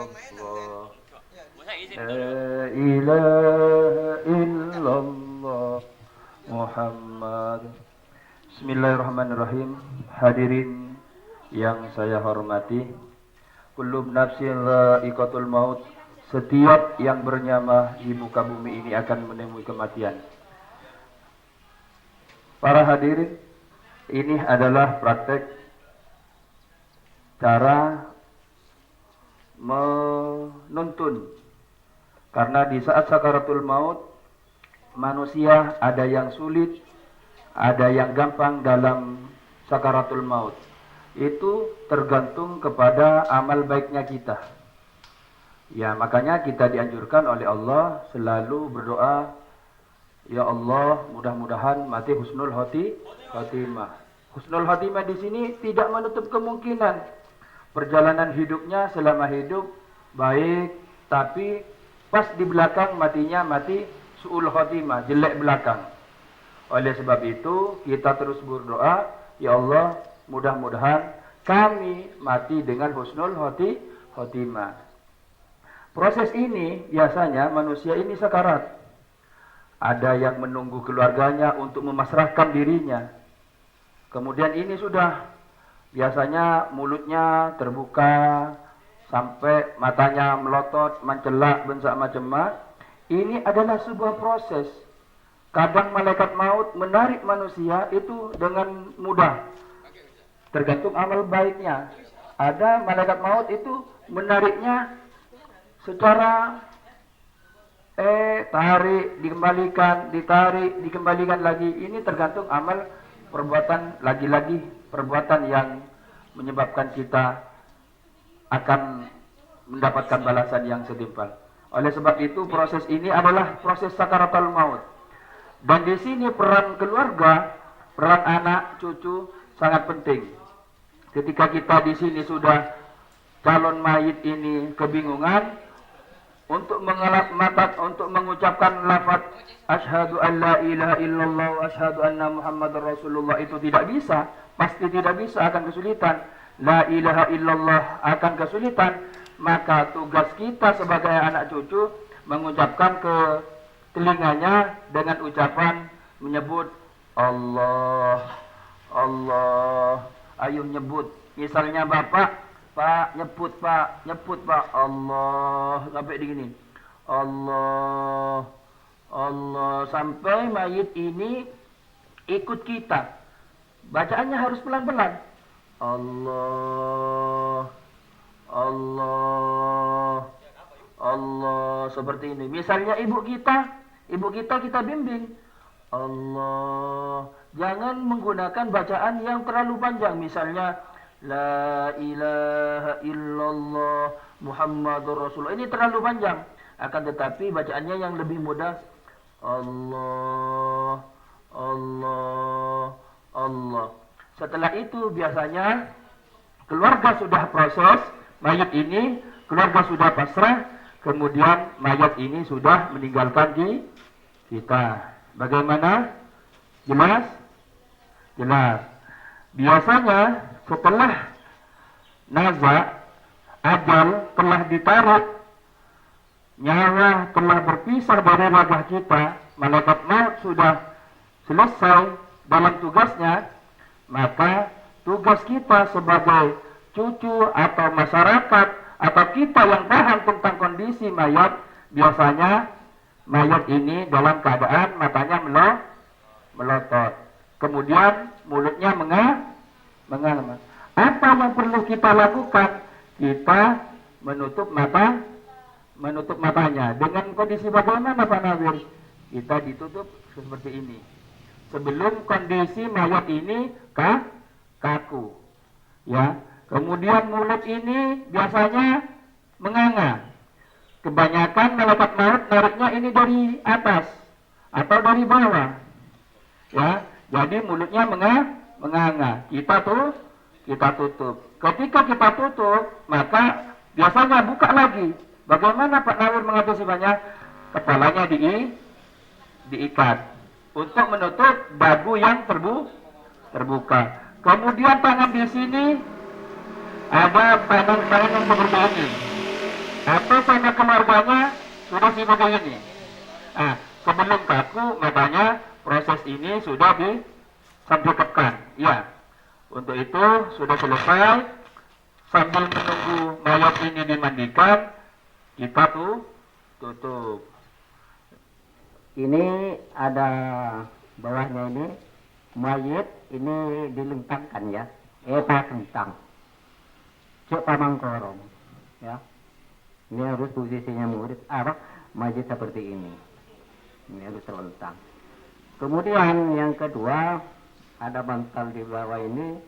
illallah, la ilaha illallah, Muhammad. Bismillahirrahmanirrahim. Hadirin yang saya hormati, kullu nafsin dha'iqatul maut. Setiap yang bernyawa di muka bumi ini akan menemui kematian. Para hadirin, ini adalah praktek cara menuntun. Karena di saat sakaratul maut, manusia ada yang sulit, ada yang gampang dalam sakaratul maut. Itu tergantung kepada amal baiknya kita. Ya, makanya kita dianjurkan oleh Allah selalu berdoa, ya Allah, mudah-mudahan mati husnul khotimah. Husnul khotimah di sini tidak menutup kemungkinan perjalanan hidupnya selama hidup baik, tapi pas di belakang matinya mati su'ul khotimah, jelek belakang. Oleh sebab itu kita terus berdoa, ya Allah, mudah-mudahan kami mati dengan husnul khotimah. Proses ini biasanya manusia ini sakarat. Ada yang menunggu keluarganya untuk memasrahkan dirinya. Kemudian ini sudah biasanya mulutnya terbuka sampai matanya melotot, mencelak, bensak macam-macam. Ini adalah sebuah proses. Kadang malaikat maut menarik manusia itu dengan mudah. Tergantung amal baiknya. Ada malaikat maut itu menariknya secara tarik, dikembalikan, ditarik, dikembalikan lagi. Ini tergantung amal perbuatan, lagi-lagi perbuatan yang menyebabkan kita akan mendapatkan balasan yang setimpal. Oleh sebab itu proses ini adalah proses sakaratul maut. Dan di sini peran keluarga, peran anak, cucu sangat penting. Ketika kita di sini sudah calon mayit ini kebingungan untuk mengelap mata, untuk mengucapkan lafaz asyhadu an la ilaha illallah wa asyhadu anna muhammadar rasulullah itu tidak bisa, pasti tidak bisa, akan kesulitan. La ilaha illallah akan kesulitan, maka tugas kita sebagai anak cucu mengucapkan ke telinganya dengan ucapan menyebut Allah, Allah. Ayo nyebut, misalnya bapak, Pak, nyebut Pak, Allah, sampai di gini. Allah, Allah, sampai mayit ini ikut kita. Bacaannya harus pelan-pelan. Allah, Allah, Allah, seperti ini. Misalnya ibu kita kita bimbing. Allah, jangan menggunakan bacaan yang terlalu panjang. Misalnya la ilaha illallah Muhammadur Rasulullah. Ini terlalu panjang. Akan tetapi bacaannya yang lebih mudah. Allah, Allah, Allah. Setelah itu biasanya keluarga sudah proses mayat ini, keluarga sudah pasrah, kemudian mayat ini sudah meninggalkan kita. Bagaimana? Jelas? Jelas. Biasanya setelah naza, ajal telah ditarik, nyawa telah berpisah dari raga kita, malaikat maut sudah selesai dalam tugasnya, maka tugas kita sebagai cucu atau masyarakat atau kita yang paham tentang kondisi mayat, biasanya mayat ini dalam keadaan matanya melotot, kemudian mulutnya mengalami. Apa yang perlu kita lakukan? Kita menutup matanya. Dengan kondisi bagaimana Pak Nawir? Kita ditutup seperti ini. Sebelum kondisi mayat ini kaku. Ya. Kemudian mulut ini biasanya menganga. Kebanyakan malaikat maut nariknya ini dari atas atau dari bawah. Ya, jadi mulutnya menganga. Kita tutup. Ketika kita tutup, maka biasanya buka lagi. Bagaimana Pak Nawir mengantisipasinya? Kepalanya diikat untuk menutup dagu yang terbuka. Kemudian tangan di sini ada tangan yang seperti ini. atau sama keluarganya sudah sebagai ini. Nah, sebelum kaku makanya proses ini sudah disampaikan. Ya, untuk itu sudah selesai. Sambil menunggu mayat ini dimandikan, kita tutup. Ini ada bawahnya ini mayat ini dilentangkan ya, kentang, cek pamangkorong, ya. Ini harus posisinya murid mayat seperti ini harus terlentang. Kemudian yang kedua ada bantal di bawah ini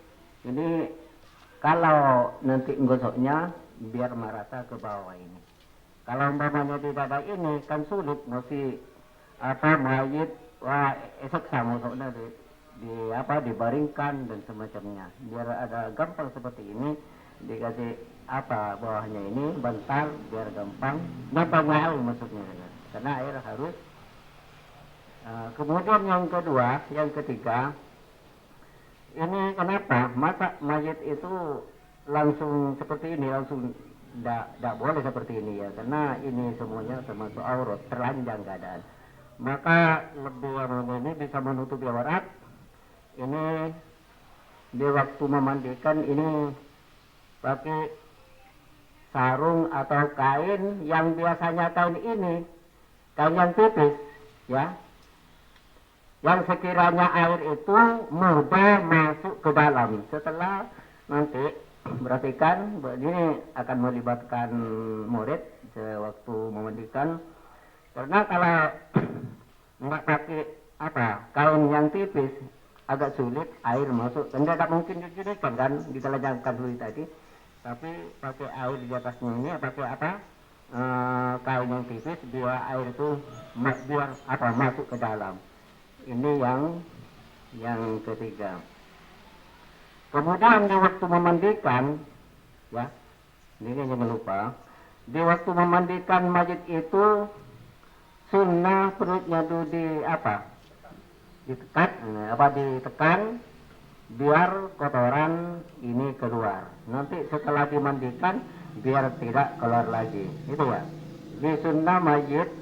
kalau nanti gosoknya biar merata ke bawah ini. Kalau umpamanya tidak ada ini kan sulit, mesti mayit esok sama soalnya dibaringkan dan semacamnya. Biar ada gampang seperti ini dikasih bawahnya ini bantal biar gampang air maksudnya. Karena air harus. Kemudian yang ketiga ini kenapa masa mayat itu langsung seperti ini, langsung tidak boleh seperti ini ya, karena ini semuanya termasuk aurat, terlanjang keadaan. Maka lebih ini bisa menutupi aurat. Ini di waktu memandikan ini pakai sarung atau kain yang biasanya kain yang tipis ya, yang sekiranya air itu mudah masuk ke dalam. Setelah nanti perhatikan ini akan melibatkan murid sewaktu memandikan, karena kalau nggak pakai kain yang tipis agak sulit air masuk, dan tidak mungkin dijadikan kan ditelanjangkan seperti tadi, tapi pakai air di atasnya ini pakai kain yang tipis biar air itu masuk ke dalam. Ini yang ketiga. Kemudian di waktu memandikan, ya, ini jangan lupa, di waktu memandikan mayit itu sunnah perutnya itu ditekan biar kotoran ini keluar. Nanti setelah dimandikan biar tidak keluar lagi. Itu ya. Di sunnah mayit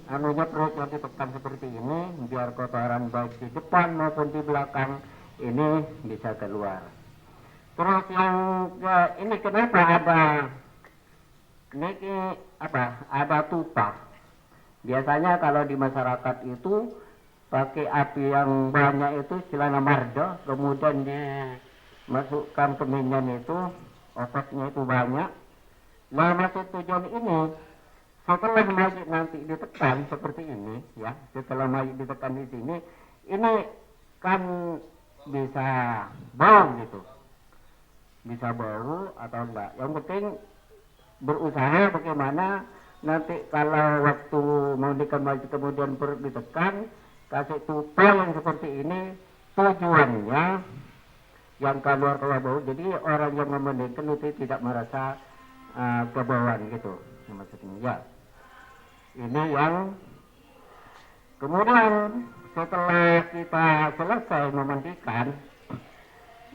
perutnya ditekan seperti ini biar kotoran baik di depan maupun di belakang ini bisa keluar. Terus yang ini kenapa ada tupa? Biasanya kalau di masyarakat itu pakai api yang banyak itu istilahnya marda, kemudian dimasukkan ke minyak itu, opasnya itu banyak. Nah, maksud tujuan ini setelah mayit nanti ditekan seperti ini ya, setelah mayit ditekan di sini, ini kan bisa bau gitu, bisa bau atau enggak. Yang penting berusaha bagaimana nanti kalau waktu memandikan mayit kemudian perut ditekan, kasih tupa yang seperti ini, tujuannya yang keluar bau, jadi orang yang memandikan itu tidak merasa kebauan gitu maksudnya ya. Ini yang kemudian setelah kita selesai memandikan,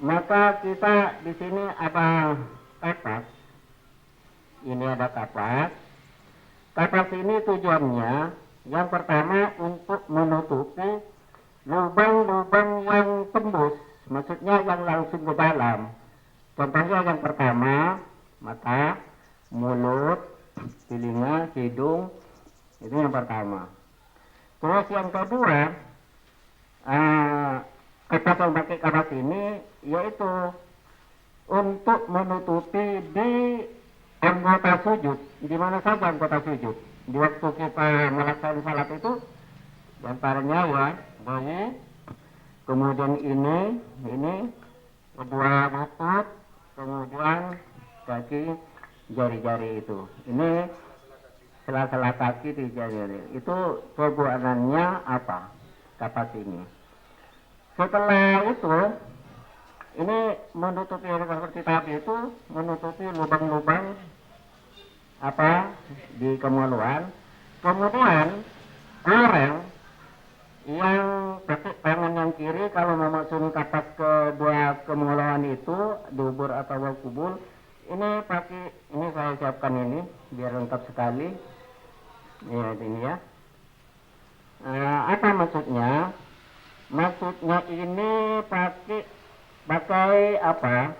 maka kita di sini ada kapas. Ini ada kapas. Kapas ini tujuannya yang pertama untuk menutupi lubang-lubang yang tembus, maksudnya yang langsung ke dalam. Contohnya yang pertama mata, mulut, telinga, hidung. Itu yang pertama. Terus yang kedua, kapas yang pakai kapas ini yaitu untuk menutupi di anggota sujud. Di mana saja anggota sujud? Di waktu kita melaksanakan salat itu, antaranya ya, bayi, kemudian ini kedua lutut, kemudian kaki, jari-jari itu. Ini sela-sela kaki di jari. Itu perbuatannya kapas ini. Setelah itu ini menutupi seperti tadi itu, menutupi lubang-lubang di kemaluan. Kemudian orang yang pakai tangan yang kiri kalau memasukkan kapas kedua kemaluan itu, dubur atau kubul, Ini pakai, ini saya siapkan ini biar lengkap sekali. Ya ini ya. Apa maksudnya? Maksudnya ini pakai apa?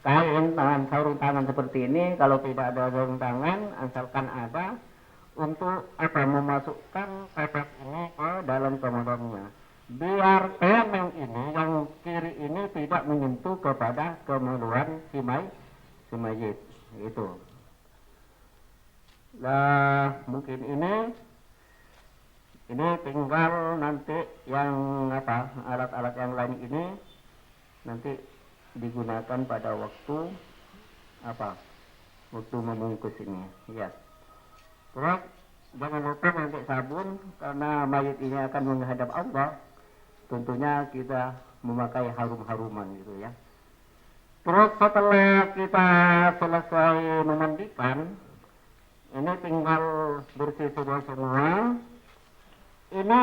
Kain sarung tangan seperti ini. Kalau tidak ada sarung tangan, asalkan ada untuk apa? Memasukkan kapak ini ke dalam kemudiannya. Biar yang ini, yang kiri ini tidak menyentuh kepada kemeluan si mayit. Itu. Nah, mungkin ini tinggal nanti yang apa? Alat-alat yang lain ini nanti digunakan pada waktu apa? Waktu membungkus ini, ya. Terus jangan lupa nanti sabun karena mayit ini akan menghadap Allah. Tentunya kita memakai harum-haruman gitu ya. Terus setelah kita selesai memandikan, ini tinggal bersih semua. Ini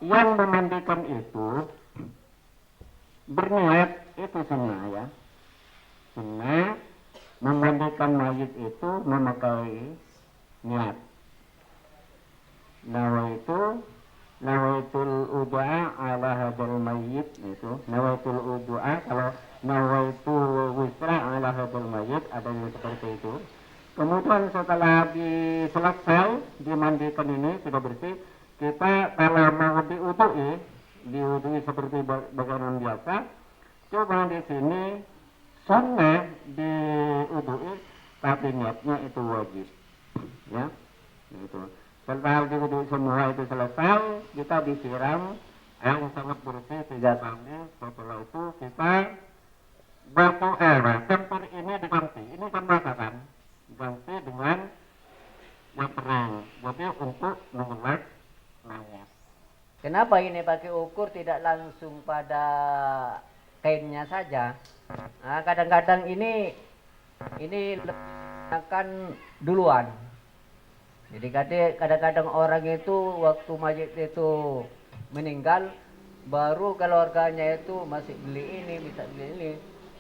yang memandikan itu berniat itu sunnah ya. Sunnah memandikan mayit itu memakai niat. Nawaitul udu'a ala hadal mayit itu. Nawaitul udu'a, kalau nawaitul wisra ala hadal mayit ada yang seperti itu. Kemudian setelah selesai dimandikan ini sudah bersih, kita kalau mau diudui seperti bagaimana biasa, coba di sini sunnah diudui tapi niatnya itu wajib, ya, gitu. Setelah diudui semua itu selesai, kita disiram air sangat bersih 3 kali. Setelah itu kita berdoa. Tempat ini diganti, ini kan mata kan, diganti dengan yang terang. Jadi untuk mengelak mayat. Kenapa ini pakai ukur tidak langsung pada kainnya saja? Nah, kadang-kadang ini akan duluan. Jadi kadang-kadang orang itu waktu mayit itu meninggal, baru keluarganya itu masih beli ini, bisa beli ini.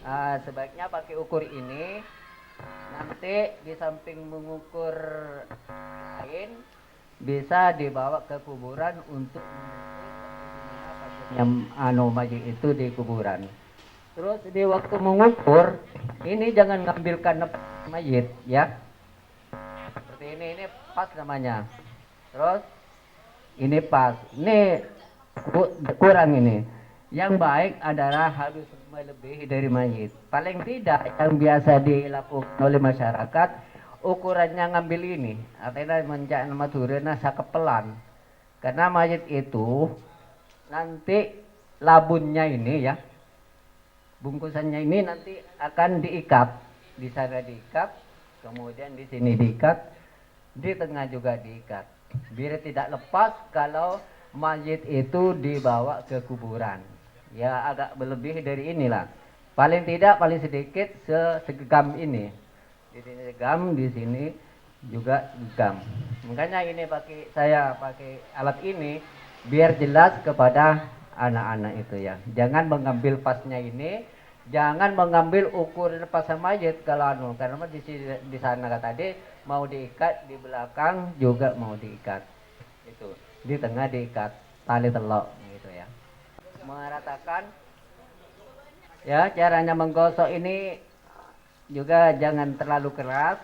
Nah, sebaiknya pakai ukur ini. Nanti di samping mengukur kain, bisa dibawa ke kuburan untuk yang mayit itu di kuburan. Terus di waktu mengukur ini jangan ngambilkan mayit ya. Seperti ini pas namanya. Terus ini pas. Ini kurang ini. Yang baik adalah harus melebihi dari mayit. Paling tidak yang biasa dilakukan oleh masyarakat ukurannya ngambil ini. Artinya menjak nama turunnya sakepelan. Karena mayit itu nanti labunnya ini ya, bungkusannya ini nanti akan diikat. Di sana diikat, kemudian di sini diikat, di tengah juga diikat. Biar tidak lepas kalau mayit itu dibawa ke kuburan. Ya agak berlebih dari inilah. Paling tidak paling sedikit segam ini. Di sini segam, di sini juga segam. Makanya ini saya pakai alat ini biar jelas kepada anak-anak itu ya. Jangan mengambil pasnya ini, jangan mengambil ukuran pas mayit kalau karena di sana tadi mau diikat, di belakang juga mau diikat. Itu di tengah diikat tali telok gitu ya. Meratakan ya, caranya menggosok ini juga jangan terlalu keras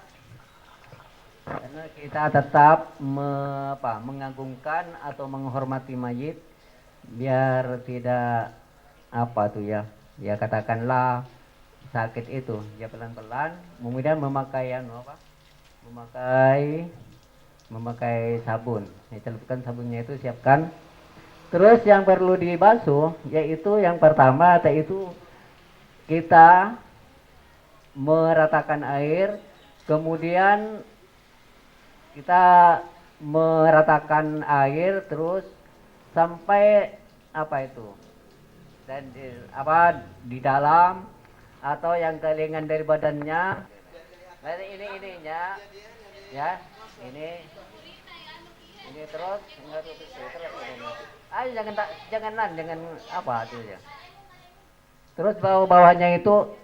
karena kita tetap mengagungkan atau menghormati mayit biar tidak ya katakanlah sakit itu ya pelan-pelan, kemudian memakai sabun. Ya, celupkan sabunnya itu, siapkan. Terus yang perlu dibasuh yaitu yang pertama yaitu kita meratakan air, kemudian kita meratakan air terus sampai dan di dalam atau yang kelingan dari badannya. Nah, ininya ya, ini terus jangan ya. Terus bawahnya itu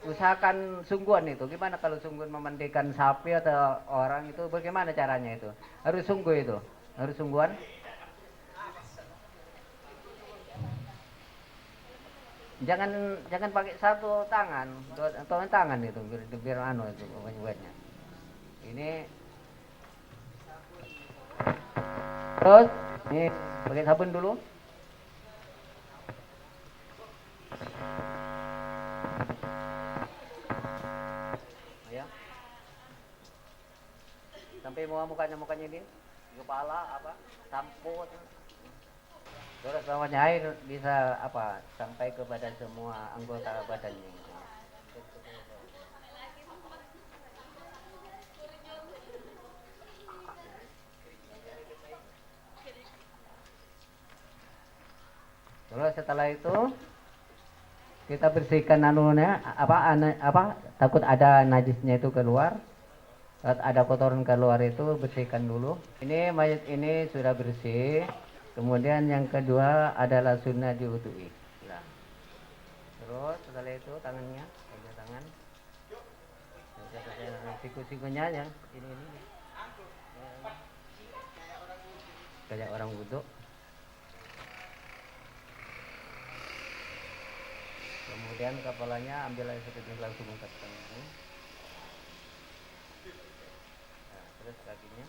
usahakan sungguhan itu. Gimana kalau sungguhan memandikan sapi atau orang itu, bagaimana caranya itu? Harus sungguh itu, harus sungguhan. Jangan jangan pakai satu tangan, dua tangan itu biar anu itu buatnya. Ini terus ini pakai sabun dulu. Ya. Sampai mukanya ini, kepala apa, sampo. Terus bawahnya air bisa apa sampai kepada semua anggota badannya. Terus setelah itu kita bersihkan anunya apa takut ada najisnya itu keluar. Saat ada kotoran keluar itu bersihkan dulu. Ini mayat ini sudah bersih. Kemudian yang kedua adalah sunnah diwudui. Nah. Terus setelah itu tangannya, pegang tangan. Siku-sikunya ya, ini. Kayak orang wudhu. Kemudian kepalanya ambil air sedikit langsung angkatkan ini. Nah, terus kakinya.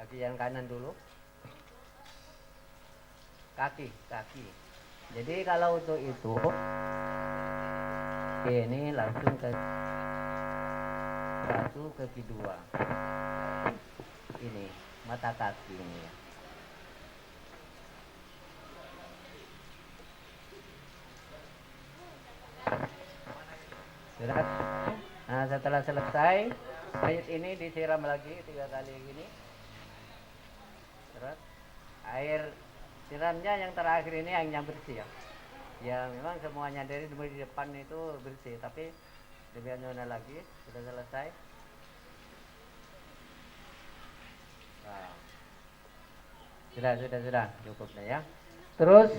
Kaki yang kanan dulu. Kaki. Jadi kalau untuk itu ini langsung ke satu kaki dua. Ini mata kaki ini ya. Sudah. Nah, setelah selesai mayat ini disiram lagi 3 kali gini. Terus air siramnya yang terakhir ini yang bersih ya. Ya memang semuanya dari depan itu bersih, tapi lebih nyonya lagi sudah selesai. Nah. Sudah cukup ya. Terus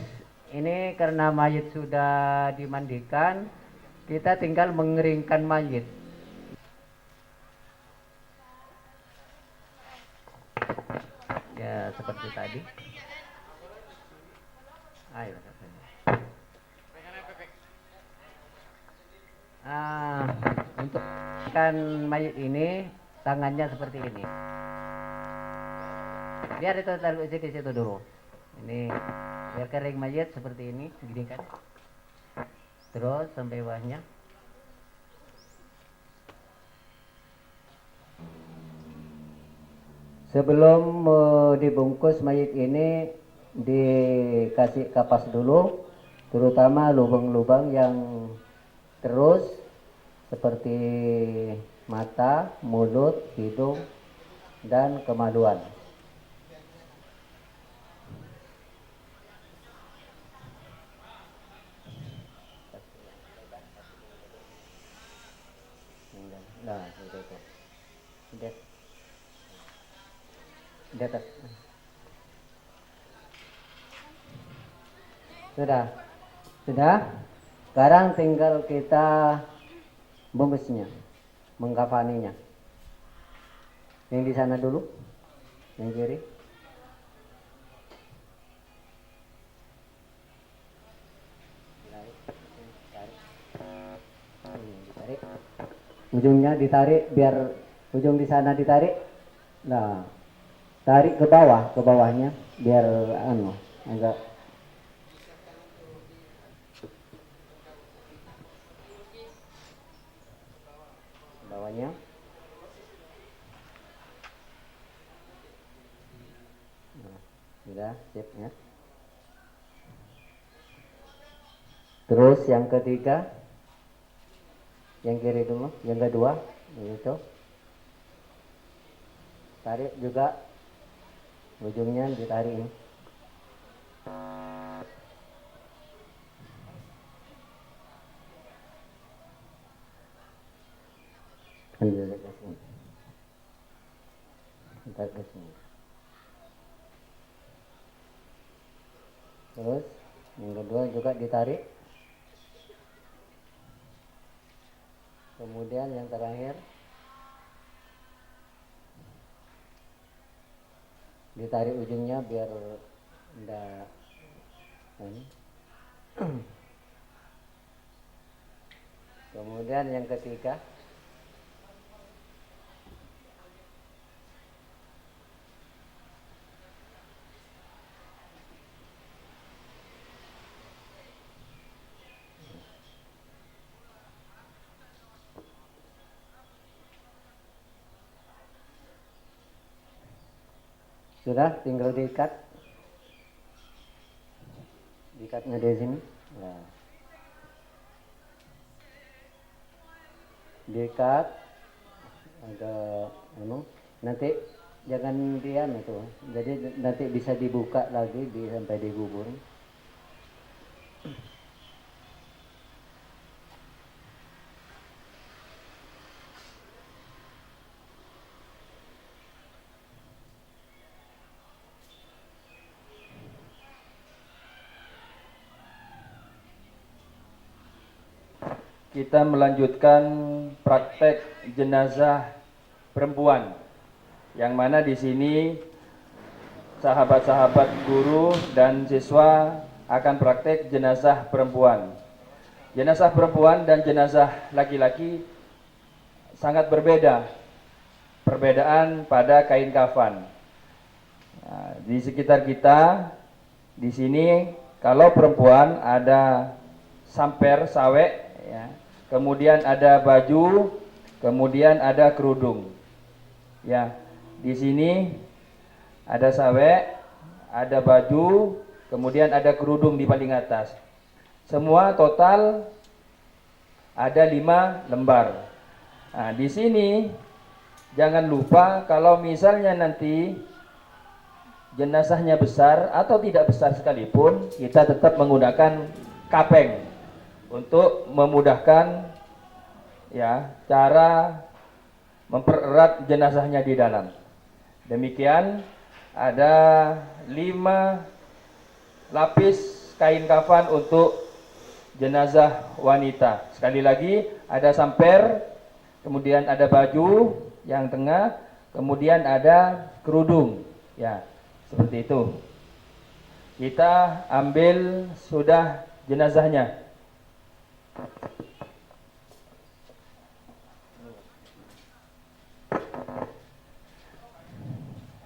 ini karena mayat sudah dimandikan, kita tinggal mengeringkan mayat. Ya seperti tadi. Ayo. Untuk ikan mayat ini tangannya seperti ini. Biar itu taruh di situ dulu. Ini biar kering mayat seperti ini, gini kan. Terus sampai bawahnya. Sebelum dibungkus mayat ini dikasih kapas dulu, terutama lubang-lubang yang terus seperti mata, mulut, hidung, dan kemaluan. Nah, itu. Di atas. Sudah. Sekarang tinggal kita bungkusnya, mengkafaninya. Yang di sana dulu, yang kiri. Ditarik. Ujungnya ditarik biar ujung di sana ditarik. Nah, tarik ke bawahnya biar agak bawahnya. Nah, sudah sip ya. Terus yang ketiga, yang kiri dulu, yang kedua, begitu. Tarik juga, ujungnya ditarik ini. Kita ke sini. Terus yang kedua juga ditarik. Kemudian yang terakhir ditarik ujungnya biar enggak ini. Kemudian yang ketiga sudah, tinggal diikat. Diikatnya di sini. Nah. Diikat agak nanti jangan diam itu. Jadi nanti bisa dibuka lagi sampai digubur. Kita melanjutkan praktek jenazah perempuan, yang mana di sini sahabat-sahabat guru dan siswa akan praktek jenazah perempuan. Jenazah perempuan dan jenazah laki-laki sangat berbeda. Perbedaan pada kain kafan. Nah, di sekitar kita di sini kalau perempuan ada samper sawek, ya. Kemudian ada baju, kemudian ada kerudung. Ya, di sini ada sawek, ada baju, kemudian ada kerudung di paling atas. Semua total ada 5 lembar. Nah, di sini jangan lupa kalau misalnya nanti jenazahnya besar atau tidak besar sekalipun, kita tetap menggunakan kapeng untuk memudahkan ya cara mempererat jenazahnya di dalam. Demikian ada 5 lapis kain kafan untuk jenazah wanita. Sekali lagi ada samper, kemudian ada baju yang tengah, kemudian ada kerudung. Ya, seperti itu. Kita ambil sudah jenazahnya.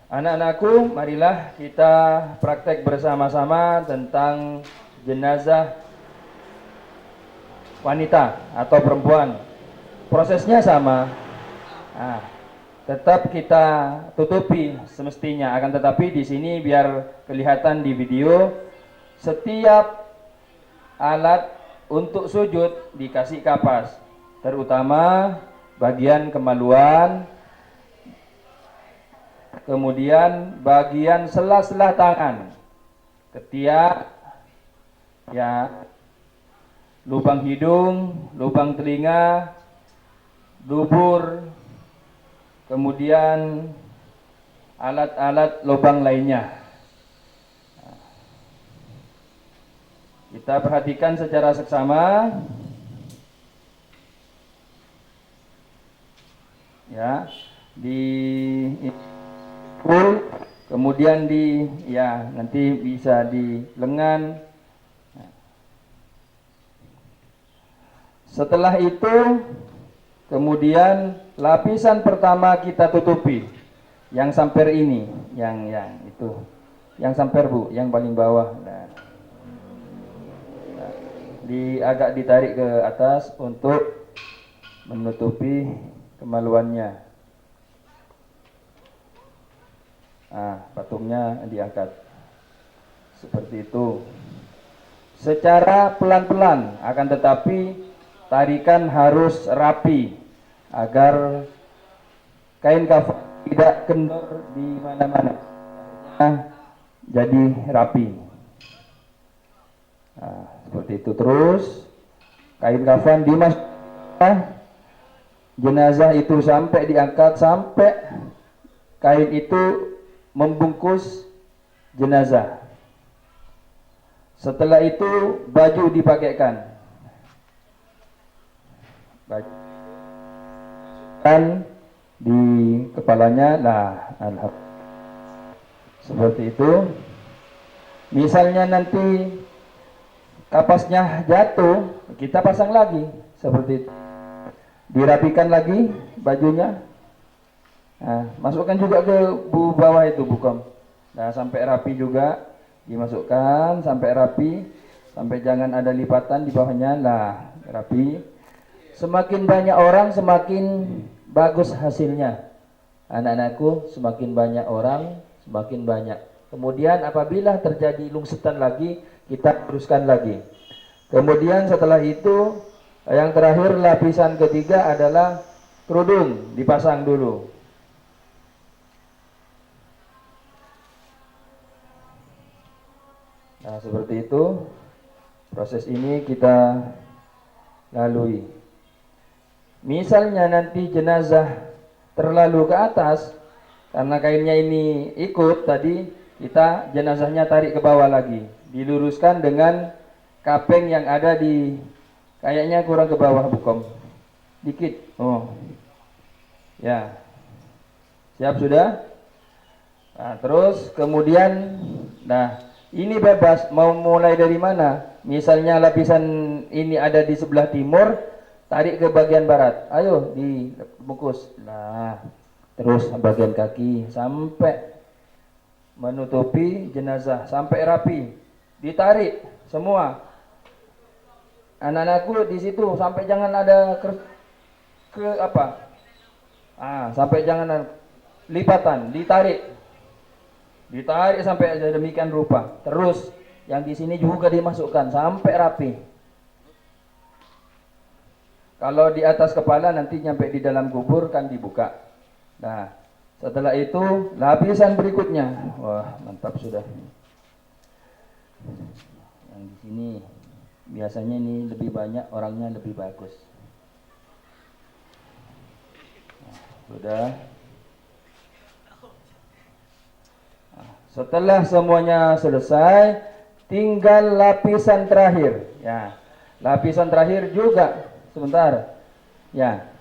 Anak-anakku, marilah kita praktek bersama-sama tentang jenazah wanita atau perempuan. Prosesnya sama. Nah, tetap kita tutupi semestinya, akan tetapi di sini biar kelihatan di video, setiap alat untuk sujud dikasih kapas, terutama bagian kemaluan, kemudian bagian sela-sela tangan, ketiak, ya, lubang hidung, lubang telinga, dubur, kemudian alat-alat lubang lainnya. Kita perhatikan secara seksama. Ya, di kemudian di ya nanti bisa di lengan. Setelah itu kemudian lapisan pertama kita tutupi yang samper ini, yang itu, yang samper Bu, yang paling bawah. Nah, agak ditarik ke atas untuk menutupi kemaluannya. Nah, patungnya diangkat seperti itu secara pelan-pelan, akan tetapi tarikan harus rapi agar kain kafan tidak kendor di mana-mana, jadi rapi. Nah, seperti itu. Terus kain kafan dimasukkan, jenazah itu sampai diangkat, sampai kain itu membungkus jenazah. Setelah itu baju dipakaikan. Baju kan di kepalanya lah, seperti itu. Misalnya nanti kapasnya jatuh, kita pasang lagi seperti itu. Dirapikan lagi bajunya. Nah, masukkan juga ke bawah itu bukom. Nah, sampai rapi juga dimasukkan sampai rapi, sampai jangan ada lipatan di bawahnya lah, rapi. Semakin banyak orang semakin bagus hasilnya. Anak-anakku, semakin banyak orang semakin banyak. Kemudian apabila terjadi lungsutan lagi, kita teruskan lagi. Kemudian setelah itu yang terakhir lapisan ketiga adalah kerudung, dipasang dulu. Nah, seperti itu proses ini kita lalui. Misalnya nanti jenazah terlalu ke atas karena kainnya ini ikut tadi, kita jenazahnya tarik ke bawah lagi, diluruskan dengan kapeng yang ada di, kayaknya kurang ke bawah bukom, dikit. Oh ya, siap sudah. Nah, terus kemudian, nah ini bebas mau mulai dari mana. Misalnya lapisan ini ada di sebelah timur, tarik ke bagian barat, ayo dibungkus. Nah, terus bagian kaki sampai menutupi jenazah sampai rapi, ditarik semua. Anak-anakku di situ sampai jangan ada ke apa? Sampai jangan ada lipatan, ditarik sampai demikian rupa. Terus yang di sini juga dimasukkan sampai rapi. Kalau di atas kepala nanti nyampe di dalam kubur kan dibuka. Nah, setelah itu lapisan berikutnya. Wah, mantap sudah. Yang di sini biasanya ini lebih banyak orangnya, lebih bagus. Nah, sudah. Nah, setelah semuanya selesai, tinggal lapisan terakhir. Ya, lapisan terakhir juga sebentar. Ya.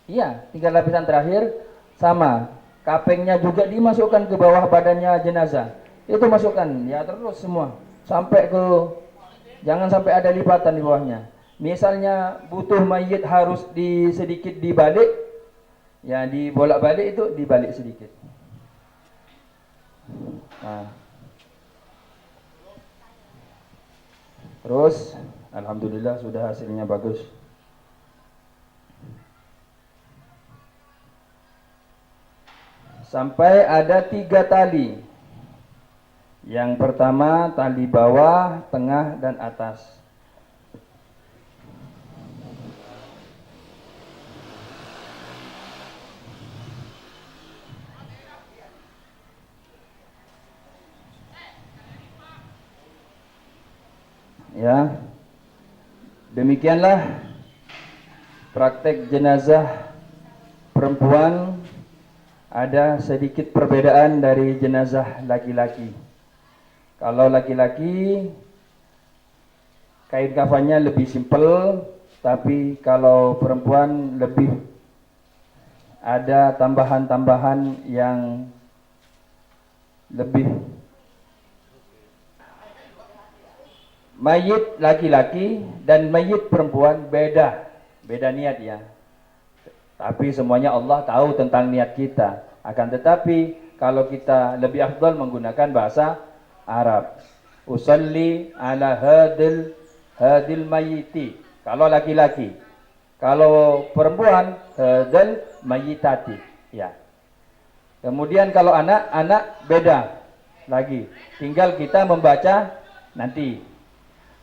Iya, tinggal lapisan terakhir sama. Kapengnya juga dimasukkan ke bawah badannya jenazah. Itu masukkan ya terus semua sampai ke, jangan sampai ada lipatan di bawahnya. Misalnya butuh mayit harus sedikit dibalik, ya dibolak-balik, itu dibalik sedikit. Nah. Terus alhamdulillah sudah hasilnya bagus. Sampai ada 3 tali. Yang pertama tali bawah, tengah, dan atas. Ya, demikianlah praktek jenazah perempuan. Ada sedikit perbedaan dari jenazah laki-laki. Kalau laki-laki kain kafannya lebih simpel, tapi kalau perempuan lebih ada tambahan-tambahan yang lebih. Mayit laki-laki dan mayit perempuan beda niat ya. Tapi semuanya Allah tahu tentang niat kita. Akan tetapi kalau kita lebih afdal menggunakan bahasa Arab. Usalli ala hadil mayiti. Kalau laki-laki. Kalau perempuan hadil mayitati. Ya. Kemudian kalau anak beda lagi. Tinggal kita membaca nanti.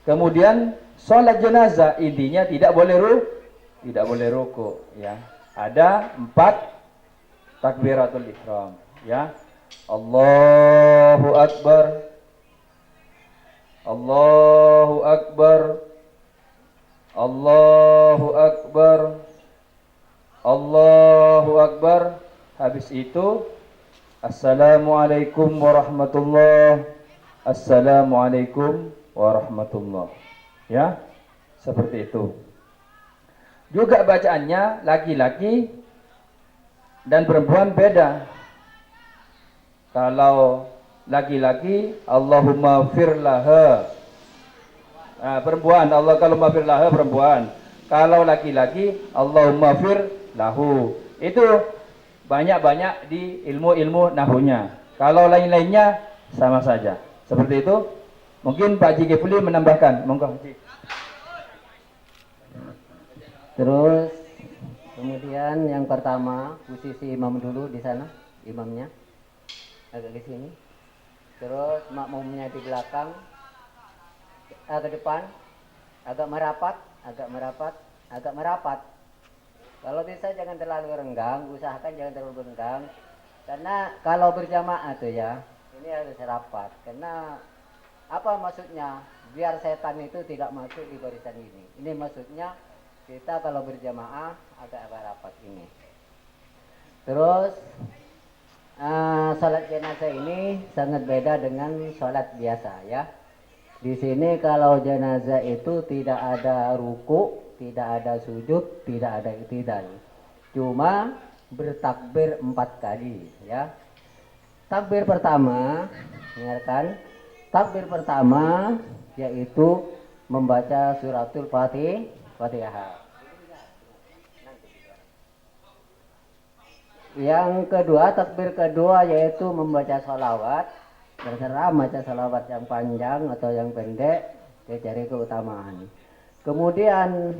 Kemudian sholat jenazah intinya tidak boleh ruku ya. Ada 4 takbiratul ihram ya. Allahu akbar, Allahu akbar, Allahu akbar, Allahu akbar. Habis itu assalamualaikum warahmatullahi, Assalamualaikum warahmatullah. Ya, seperti itu. Juga bacaannya laki-laki dan perempuan beda. Kalau laki-laki Allahumma firlaha. Perempuan Allah kalau mafirlaha perempuan. Kalau laki-laki Allahumma firlahu. Itu banyak-banyak di ilmu-ilmu nahunya. Kalau lain-lainnya sama saja. Seperti itu. Mungkin Pak Haji Kifli menambahkan. Monggo Haji. Terus kemudian yang pertama posisi imam dulu di sana, imamnya agak ke sini. Terus makmumnya di belakang, ke depan, agak merapat, agak merapat. Kalau bisa jangan terlalu renggang, usahakan jangan terlalu renggang. Karena kalau berjamaah tuh ya, ini harus rapat. Karena apa maksudnya? Biar setan itu tidak masuk di barisan ini. Ini maksudnya kita kalau berjamaah agak rapat ini. Terus salat jenazah ini sangat beda dengan salat biasa ya. Di sini kalau jenazah itu tidak ada ruku, tidak ada sujud, tidak ada i'tidal. Cuma bertakbir 4 kali ya. Takbir pertama, dengarkan. Takbir pertama yaitu membaca suratul Fatihah. Yang kedua, takbir kedua yaitu membaca sholawat. Terserah baca sholawat yang panjang atau yang pendek, dia cari keutamaan. Kemudian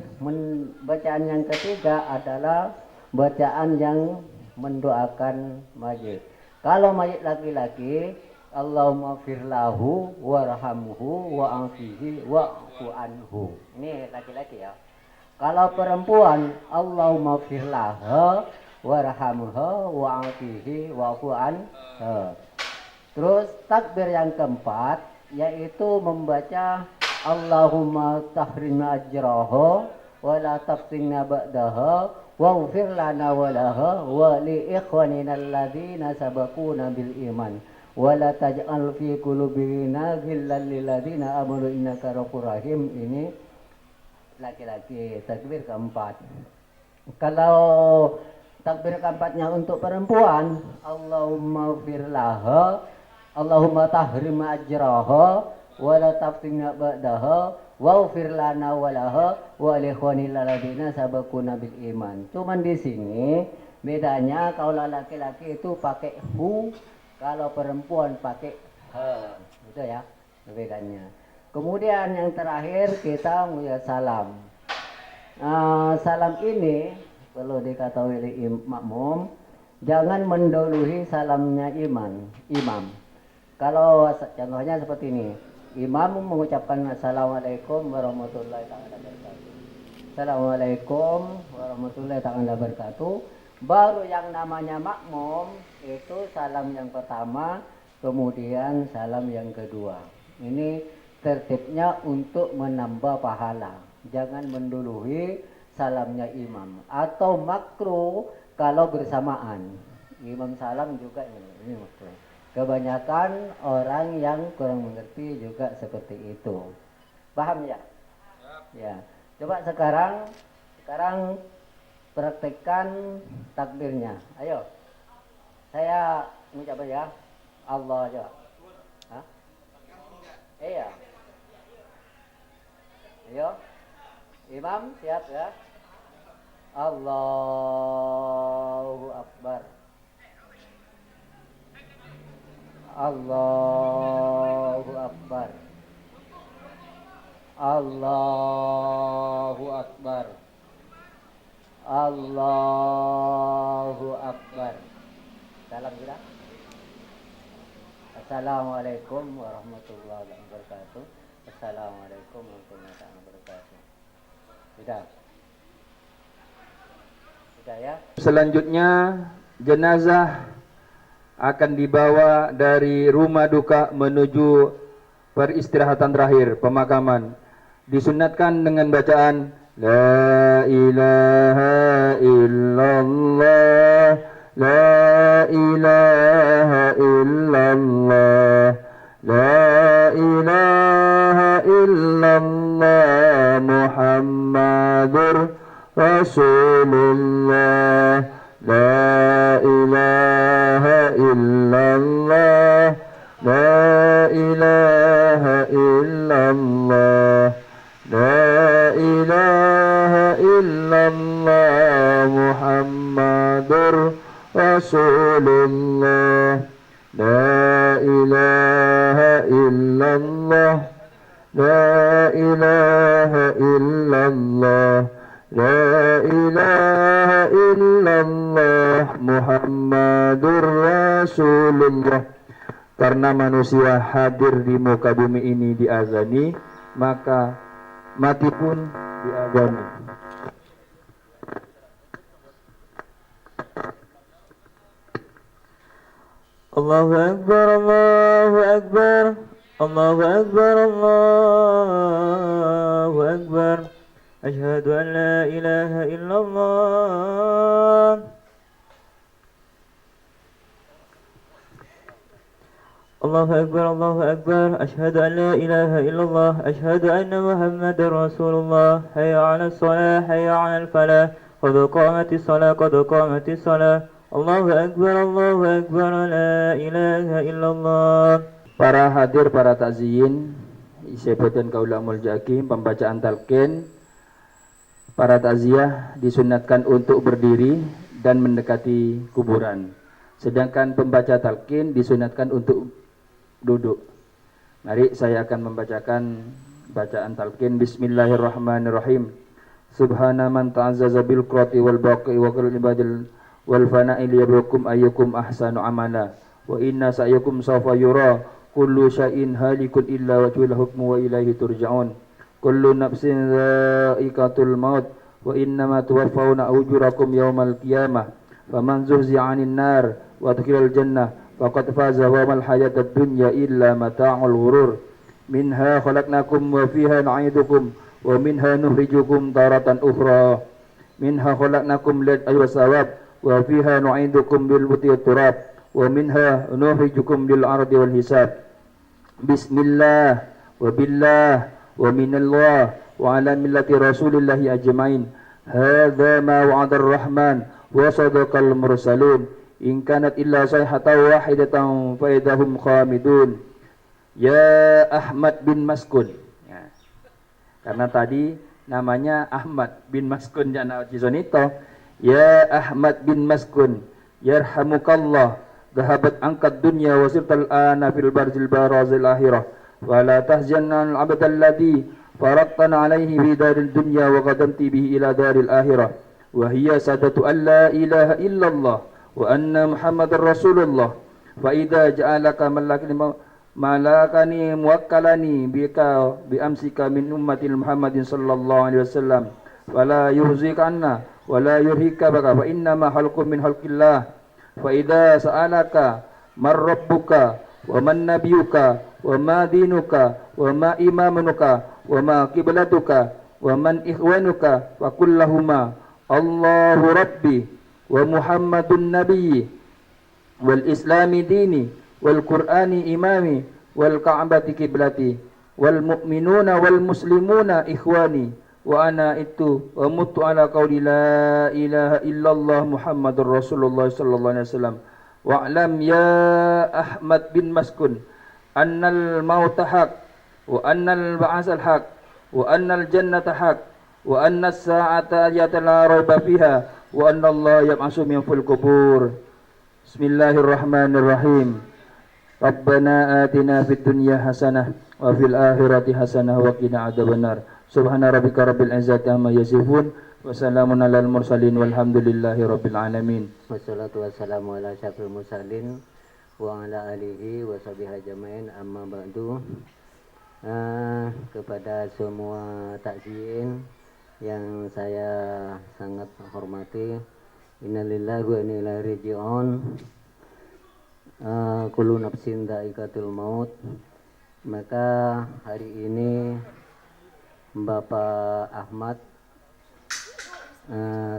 bacaan yang ketiga adalah bacaan yang mendoakan mayit. Kalau mayit laki-laki, Allahumma firlahu warhamhu wa'afihi wa'fu anhu. Ini laki-laki ya. Kalau perempuan, Allahumma firlaha warhamha wa'afihi wa'fu anha. Terus takbir yang keempat yaitu membaca Allahumma tahrim ajraha wa la taftinna ba'daha waghfir lana wa laha wa li ikhwanina alladhina sabaquna bil iman wa la taj'al fi qulubina ghillan lil ladzina amanu innaka ghafurur rahim. Ini laki-laki takbir keempat. Kalau takbir keempatnya untuk perempuan, Allahumma firlaha, Allahumma tahrim ajraha wa la taftinna ba'daha waghfir lana wa laha wa li ikhwanil ladzina sabaquna bil iman. Cuman di sini bedanya kalau laki-laki itu pakai hu, kalau perempuan pakai he. Itu ya bedanya. Kemudian yang terakhir kita mulai salam. Salam ini perlu diketahui oleh makmum, jangan mendahului salamnya imam. Kalau contohnya seperti ini, imam mengucapkan assalamualaikum warahmatullahi wabarakatuh. Assalamualaikum warahmatullahi wabarakatuh. Baru yang namanya makmum itu salam yang pertama, kemudian salam yang kedua. Ini tertibnya untuk menambah pahala. Jangan mendahului salamnya imam, atau makruh kalau bersamaan. Imam salam juga ini makruh. Kebanyakan orang yang kurang mengerti juga seperti itu. Paham ya? Ya. Coba sekarang praktekkan takbirnya. Ayo. Saya mengucap ya. Allah aja. Hah? Iya. Ayo. Imam siap ya. Allahu Akbar. Allahu Akbar. Allahu Akbar. Allahu Akbar. Salam kita. Assalamualaikum warahmatullahi wabarakatuh. Assalamualaikum warahmatullahi wabarakatuh. Sudah. Sudah ya. Selanjutnya jenazah akan dibawa dari rumah duka menuju peristirahatan terakhir, pemakaman. Disunatkan dengan bacaan La ilaha illallah, La ilaha illallah, La ilaha illallah Muhammadur Rasulullah. La ilaha illallah, la ilaha illallah, la ilaha illallah Muhammadur Rasulullah. La ilaha illallah, la ilaha illallah, la ilaha illallah Muhammadur Rasulullah. Karena manusia hadir di muka bumi ini diazani, maka mati pun diazani. Allahu Akbar, Allahu Akbar, Allahu Akbar, Allahu Akbar. Asyhadu an la ilaha illallah. Allahu Akbar, Allahu Akbar. Asyhadu an la ilaha illallah. Asyhadu anna Muhammadar Rasulullah. Hayya 'alas shalah, hayya 'alal falah. Qad qamatis shalah, qad qamatis shalah. Allahu Akbar, Allahu Akbar, la ilaha illallah. Para hadir, para takziyin, sebutan kaula muljaki, pembacaan talqin. Para takziah disunatkan untuk berdiri dan mendekati kuburan. Sedangkan pembaca talqin disunatkan untuk duduk. Mari saya akan membacakan bacaan talqin. Bismillahirrahmanirrahim. Subhana man ta'azzaza bil qurati wal baqi wa kulli ibadil wal fana'i liyabluwakum ayyukum ahsanu amala wa inna sa'yakum sawfa yura kullu syai'in halikun illa wajhul hukmu wa ilaihi turja'un. Kullu nafsin dha'iqatul maut wa innama tuwaffawna ujurakum yawmal qiyamah faman zuhzi'a 'anil nar wa udkhilal jannah faqad faza wa mal hayatad dunya illa mata'ul ghurur. Minha khalaqnakum wa fiha nu'idukum wa minha nukhrijukum taratan ukhra. Minha khalaqnakum lil ajwasawab wa fiha nu'idukum bil buti turab wa minha nukhrijukum lil ardi wal hisab. Bismillah wa billah wa minallah wa ala millati rasulillahi ajmain. Hadza ma wa'ada ar-rahman wa sadaqal mursalun. In kanat illa sayhatan wahidatan fa idahum khamidun. Ya Ahmad bin Maskun. Ya. Karena tadi namanya Ahmad bin Maskun jana Cisonito. Ya Ahmad bin Maskun, yarhamukallah, dhahabat angkat dunya wa sirtal ana fil barzil barazil akhirah. Wa la tahzanna al-'abda alladhi faraqtana alayhi fi daril dunya wa qadamti bihi ila daril akhirah. Wa hiya sadatu an la ilaha illallah wa anna Muhammadar Rasulullah. Fa idza ja'alaka malakani muwakkalani bika bi amsika min ummatil Muhammadin sallallahu alaihi wasallam wala yuhzikanna wala yurhika baka fa inna ma halqum min halqillah. Fa idza sa'alaka man rabbuka wa man nabiyuka wa ma dinuka wa ma imamuka wa ma qiblatuka wa man ikhwanuka wa kullahuma Allahu rabbi wa Muhammadun nabiyyi wal islami dini wal qur'ani imami wal ka'bati qiblati wal mu'minuna wal muslimuna ikhwani wa ana itu wa mutu ala qauli la ilaha illallah Muhammadur Rasulullah sallallahu alaihi wasallam. Wa'lam ya Ahmad bin Maskun annal mauta haq wa annal ba'asal haq wa annal jannata haq wa annas sa'ata la raiba fiha wa anna Allah yab'asu min fil qubur. Bismillahirrahmanirrahim. Rabbana atina fid dunya hasanah wa fil akhirati hasanah wa qina adzabannar. Subhana rabbika rabbil izzati amma yasifun wa salamun alal mursalin walhamdulillahi rabbil alamin. Wassalatu wassalamu ala syafil mursalin wa ala alihi wa sahbihi ajmain, amma ba'du. Kepada semua takziin yang saya sangat hormati, innalillahi wa inna ilaihi raji'un. Kullu nafsin dha'iqatul maut. Maka hari ini Bapak Ahmad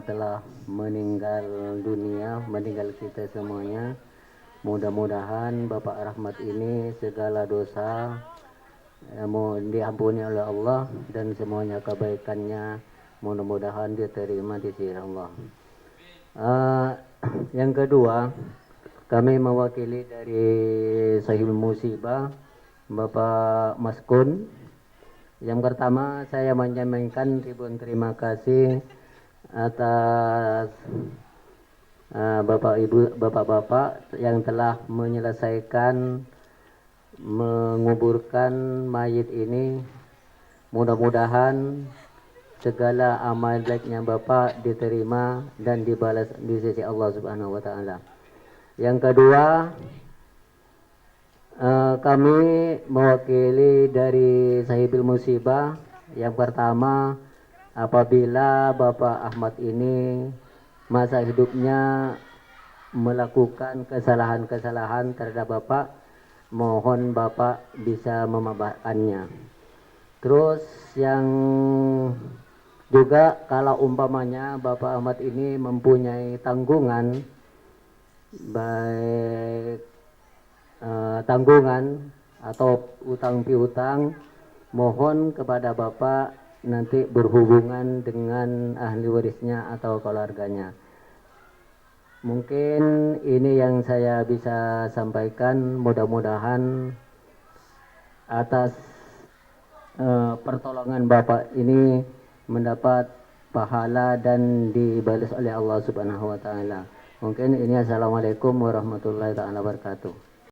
telah meninggal dunia, meninggal kita semuanya. Mudah-mudahan Bapak Rahmat ini segala dosa mohon diampuni oleh Allah dan semuanya kebaikannya mudah-mudahan diterima di sisi Allah. Yang kedua, kami mewakili dari Sahibul Musibah Bapak Maskun. Yang pertama saya menyampaikan ribuan terima kasih atas Bapak Ibu, Bapak-bapak yang telah menyelesaikan menguburkan mayit ini. Mudah-mudahan segala amal baiknya Bapak diterima dan dibalas di sisi Allah Subhanahu wa taala. Yang kedua, kami mewakili dari Sahibil Musibah. Yang pertama, apabila Bapak Ahmad ini masa hidupnya melakukan kesalahan-kesalahan terhadap Bapak, mohon Bapak bisa memaafkannya. Terus yang juga kalau umpamanya Bapak Ahmad ini mempunyai tanggungan, baik tanggungan atau utang piutang, mohon kepada Bapak nanti berhubungan dengan ahli warisnya atau keluarganya. Mungkin ini yang saya bisa sampaikan. Mudah-mudahan atas pertolongan Bapak ini mendapat pahala dan dibalas oleh Allah Subhanahu wa taala. Mungkin ini. Assalamualaikum warahmatullahi taala wabarakatuh.